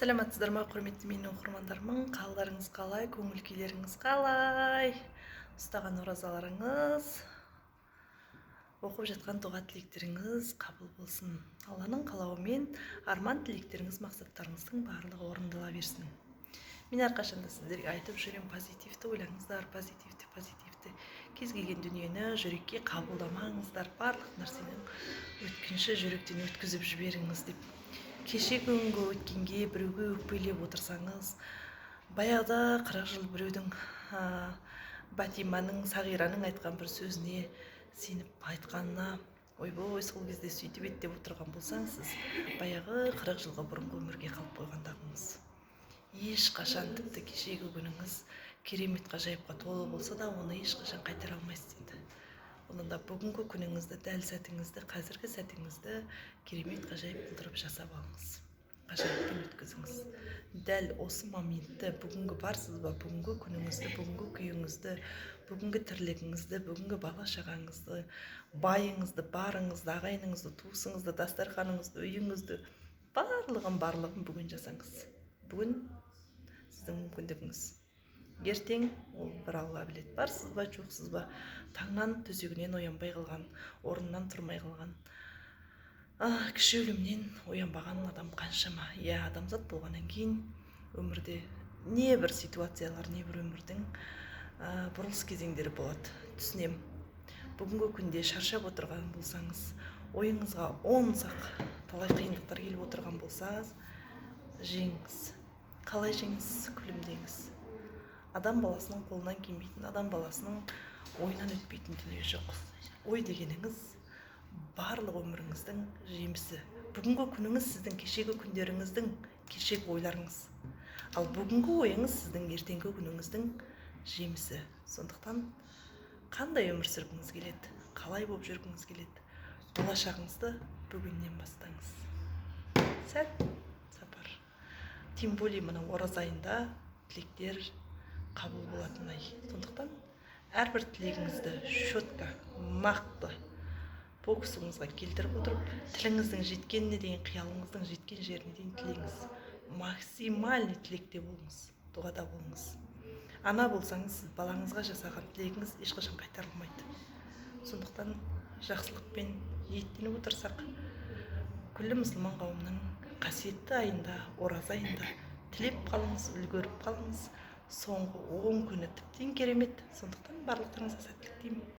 Саламатсыздар ма, құрметті менің оқырмандарым? Қалдарыңыз қалай, көңіл күйлеріңіз қалай? Ұстаған оразаларыңыз, оқып жатқан дұға тілектеріңіз қабыл болсын. Алланың қалауымен арман тілектеріңіз, мақсаттарыңыздың барлығы орындала берсін. Мен әрқашанда сіздерге айтып жүрем, позитивті ойлаңыздар, позитивті. Кез келген дүниені жүрекке қабылдамаңыздар, барлық нәрсенің өткінші жүректен өткізіп жіберіңіз деп. Кеше күнгі өткенге біреуге өкпелеп отырсаңыз, баяғыда 40 жыл біреудің Батиманың, Сағираның айтқан бір сөзіне сеніп айтқанына, ойбой сол кезде сөйтіп еді деп отырған болсаң, сіз баяғы 40 жылғы бұрынғы өмірге қалып қойғандағыңыз. Ешқашан, тіпті кешегі күніңіз керемет ғажайыпқа толы болса да, оны ешқашан қайтара алмайсыз дейді. Онда бүгінгі күніңізді, дәл сәтіңізді, қазіргі сәтіңізді керемет ғажайып қылдырып жасап алыңыз. Ғажайыппен өткізіңіз. Дәл осы моментті, бүгінгі барсыз ба, бүгінгі күніңізді, бүгінгі күйіңізді, бүгінгі тірлігіңізді, бүгінгі бала шағаңызды, байыңызды, барыңызды, ағайыныңызды, туысыңызды, дастарханыңызды, үйіңізді, барлығын бүгін жасаңыз. Бүгін сіздің мүмкіндігіңіз. Ертең ол бір Алла біледі. Барсыз ба, жоқсыз ба, таңнан төсегінен оянбай қалған, орнынан тұрмай қалған, кіші өлімнен оянбаған адам қаншама. Адамзат болғаннан кейін өмірде не бір ситуациялар, не бір өмірдің бұрылыс кезеңдері болады. Түсінем. Бүгінгі күнде шаршап отырған болсаңыз, ойыңызға 10 сақ талай қиындықтар келіп отырған болсаңыз, жеңіңіз. Қалай жеңіңіз? Күлімдеңіз. Адам баласының қолынан келмейтін, адам баласының ойынан өтпейтін дүние жоқ. Ой дегеніңіз барлық өміріңіздің жемісі. Бүгінгі күніңіз сіздің кешегі күндеріңіздің, кешегі ойларыңыз. Ал бүгінгі ойыңыз сіздің ертеңгі күніңіздің жемісі. Сондықтан қандай өмір сүргіңіз келеді, қалай болып жүргіңіз келеді, болашағыңызды бүгіннен бастаңыз. Сәт сапар. Тем более мына ораза айында тілектер қабыл болатын ай. Сондықтан әрбір тілегіңізді шотка, нақты фокусыңызға келтіріп отырып, тіліңіздің жеткеніне дейін, қиялыңыздың жеткен жеріне дейін тілеңіз. Максимальный тілекте болыңыз, дұғада болыңыз. Ана болсаңыз, сіз балаңызға жасаған тілегіңіз ешқашан қайтарылмайды. Сондықтан жақсылықпен ниеттеніп отырсақ, күллі мұсылман қауымның қасиетті айында, ораза айында тілеп қалыңыз, үлгеріп қалыңыз. Соңғы 10 күні тіптен керемет. Сондықтан барлықтарыңызға сәттілік тілеймін.